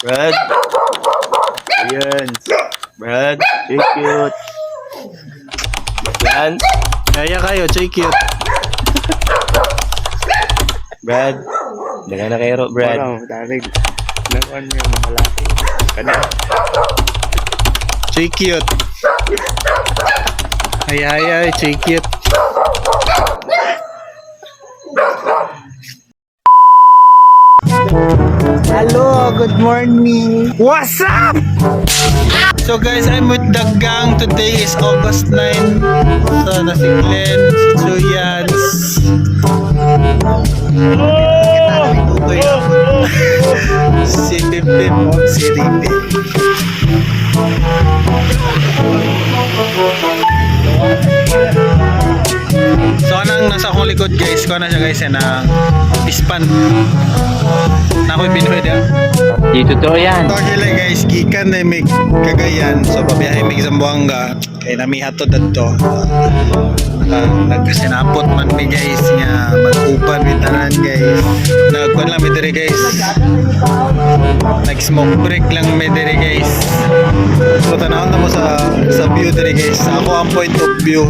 Brad. Ayan. Brad, so cute. Yan. Kaya kayo, so cute. Brad. Daga na kayo, Brad. Wow, darig. Nakuan niya, malaki. Kada. So cute. Ay, so cute. Hello, good morning. What's up? So guys, I'm with the gang. Today is August 9. So nasi Glenn, si Chuyans. Kita namin tutoy ako. Si Pipip, si Ripe. So anong nasa akong likod guys, ko na siya guys na pispan. Na ako'y binuhid yan. Dito to yan. So sila guys, gikan na may Cagayan. So pabiyahe may Zamboanga. Kaya namihato dadto. Nagkasinapot man mi guys nga mag-upan mi tanan guys. Nagkuhan lang mi diri guys. Nag-smoke break lang mi diri guys. So tanawon na mo sa view diri guys. Ako ang point of view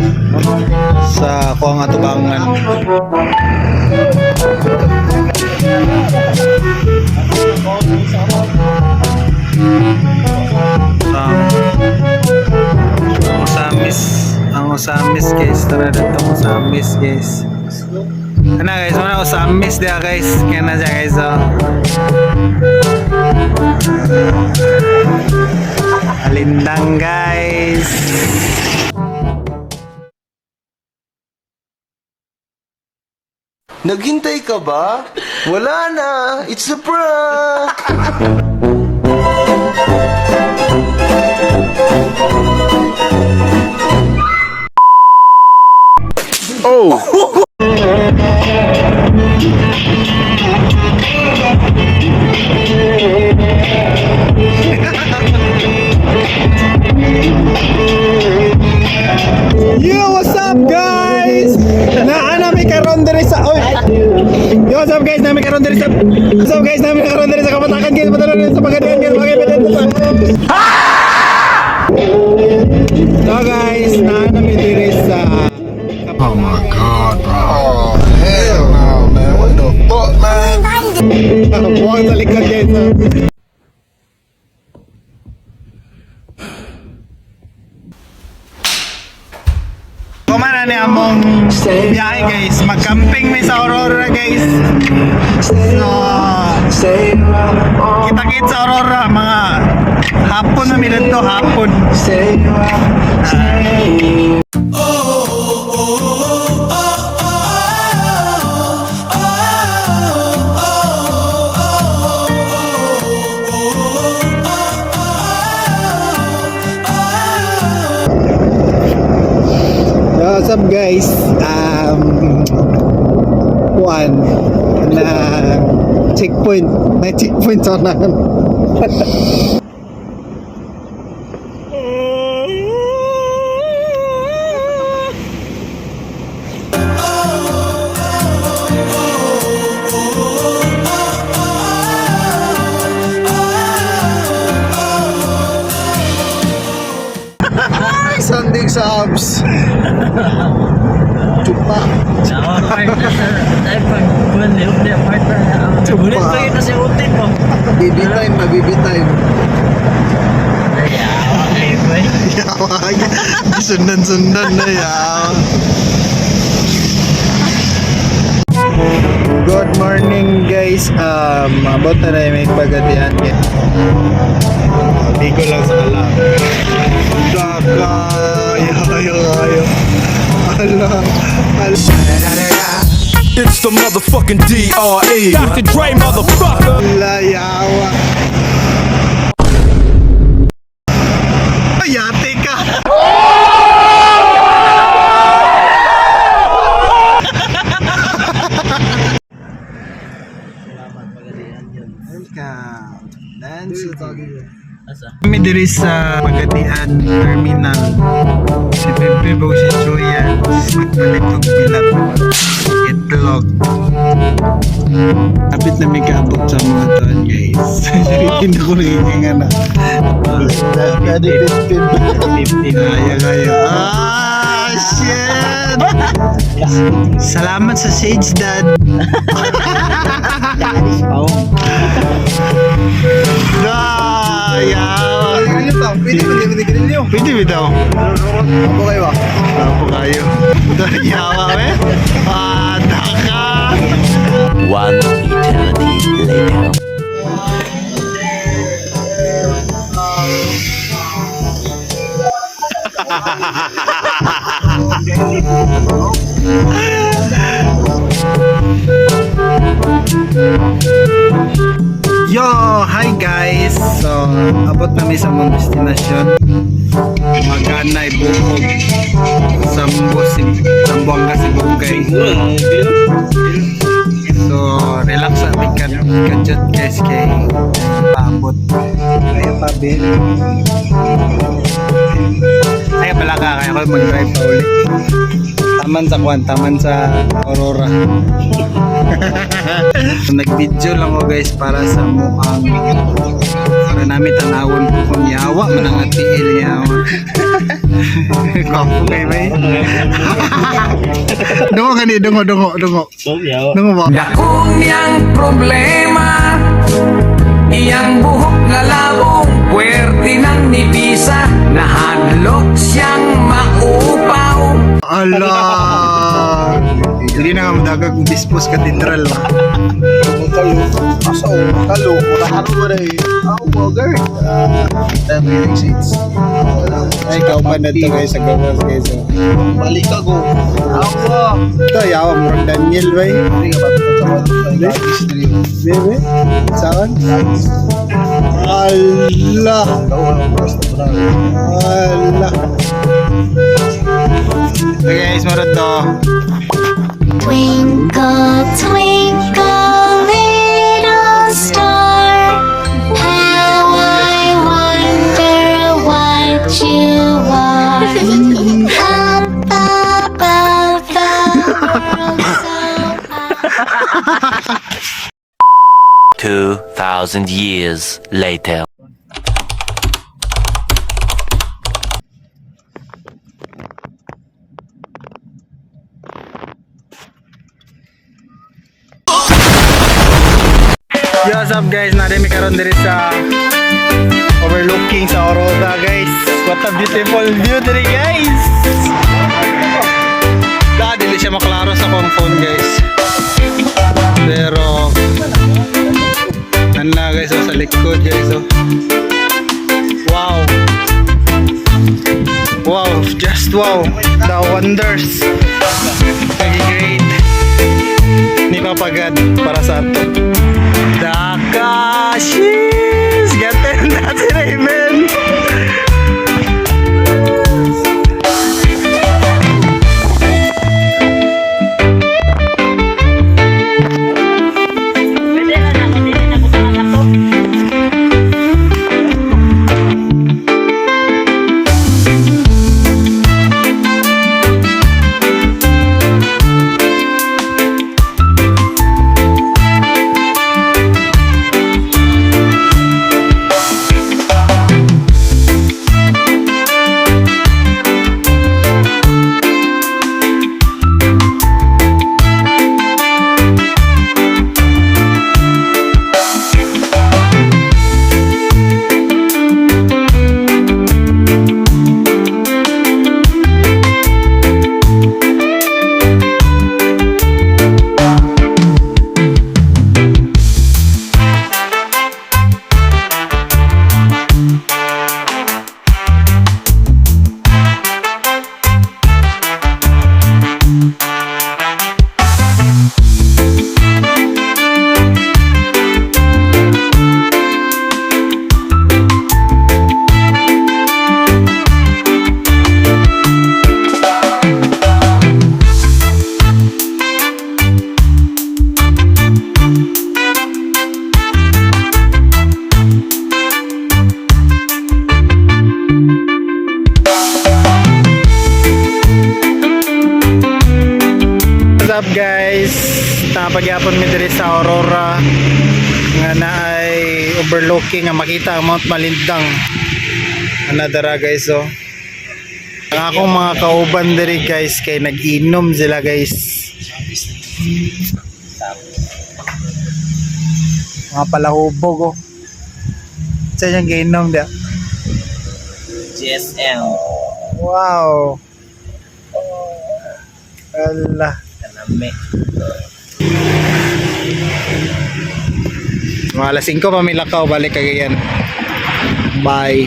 sa ako ang atubangan. Ang usamis guys, tara dito ang usamis guys. Ano guys, mana usamis dia guys, kaya na siya guys oh. Alindang guys. Naghintay ka ba? Wala na! It's a prank! Oh! Yo, what's up guys? Naami karon diri sa oy. Yo, what's up guys? Naami karon diri sa What's up guys? Naami karon diri sa Kapatakan guys. Padala sa Pagadian guys. Okay, pwede sa. So guys, naami diri sa Oh my god, bro. Oh, hell no, man. What the fuck, man? buwan sa likod guys. Kumana ni among biyahe guys. Mag-camping mi sa Aurora guys. So, kita-kit sa Aurora mga hapon na milan to, hapon. What's up guys? Kuan na checkpoint. May checkpoint sa naman. Sanding subs. Chupa. Sama partner ay pag buwan niya partner bulit pa yun na si Utin mo Baby time, baby time. ay okay boy Yawag. Sundan-sundan na yaw. Good morning guys. Abot na na may Pagadian guys. Bigo lang sa alam. Daga. Ayaw. Ala. It's the motherfucking DRE. Dr. Dre, motherfucker. Layawa. Ayate ka. Welcome. Nancy. Kami diri sa Pagadian Terminal. Si Pepe o si Joya magbalik og bilat. Itlog. Kapit na may kaabot sa mga taon, guys. Hindi ko nagiging na. Pwede 15. Kaya. Ah, shit! Salamat sa Sage, Dad. Pwede bitaw. Apo kayo ba? Apo kayo. Yawa me? Daka. One eternity later. Yo! Hi guys! So, abot namin sa mong destinasyon. Maganay, Bukog. Sambuanga, Sibugay. So, relax sa aming kadjot guys kay paabot. Kaya pa, Ben. Kaya pala ka, kaya ko mag-drive pa ulit. Taman sa Aurora. So, nag-video lang ko guys para sa mukhang para namin tanawon po kung yawa man ang atiil yawa. Kapo kayo ba eh? Dungo gani, dungo ba? Dakong yang problema, iyang buhok na labong, puwerte ng nipisa, nahadlok siyang maupaw. Ala! Hindi na nga madagag kung Bispos Cathedral ba? Kalo, murahan mo na eh. Burger. Damn seats. Ay, kaupan na ito guys sa gawas guys. Balik ako. Awa! Ito, yawa murang Daniel ba eh? Hindi ka ba ito Bebe? Saan? Ala! Ala! Okay guys, marot to. Twinkle, twinkle, little star, how I wonder what you are. Up above the world so 2,000 years later. Yo, what's up guys? Nadami karon diri sa overlooking sa Aurora guys. What a beautiful view diri guys. Dili siya maklaro sa akong phone guys. Pero na guys oh, sa likod guys oh. Wow. Wow, just wow. The wonders. Very great. Ni papagad para sa ato. Daka, she's getting that amen. guys sa Aurora nga na ay overlooking nga makita ang Mount Malindang. Anadara guys oh. Ang akong mga kauban diri guys kay nag-inom sila guys. Mga palahubog oh. Sa yung giinom dia. GSM. Wow. Allah. Kanami. Mga alas 5 pamilakaw balik Cagayan. Bye.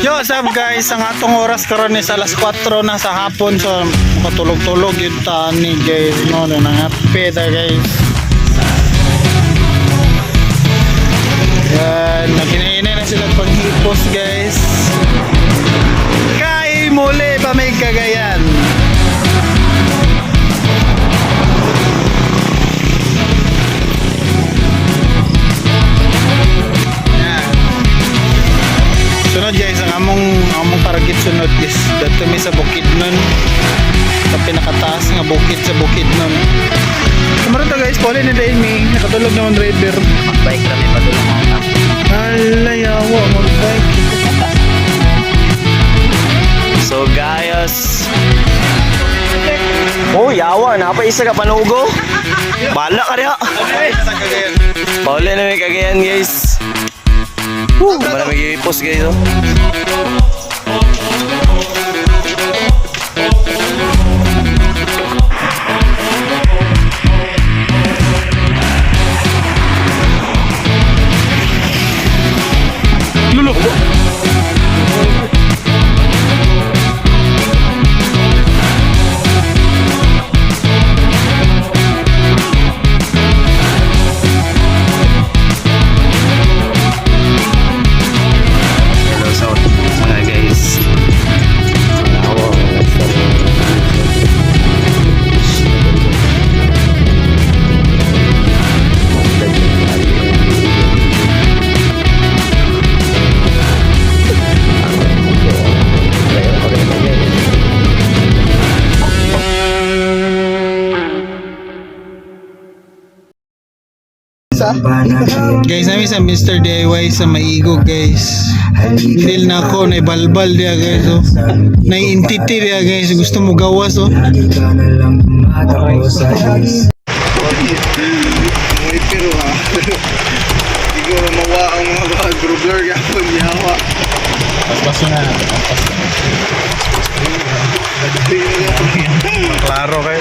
Yo, what's up guys? Ang atong oras karon is alas 4 na sa hapon, so makatulog-tulog yung tani guys, no, nangape ta guys. Yan, nagkinainay na sila panghipos guys. Kay muli pa may Cagayan. Sunod guys, ang among target sunod is dato mi sa Bukidnon, sa pinakataas nga bukid sa Bukidnon. Kamara to guys, pwede na dahil mi nakatulog naman driver. Magbike kami pa doon mga anak. Alayawa, magbike. So guys, oh yawa, napa isa ka panugo. Bala ka rin. Pauli na may Cagayan guys. Maraming i-post guys oh. Lulu. Guys, namin sa Mr. DIY sa Maigo guys. Dil na ako, naibalbal dia guys oh. Nai-entity dia guys, gusto mo gawas oh. Muy pero ha. Siguro mawa ang mga grubler gapon yawa. Paspas na. Klaro kayo.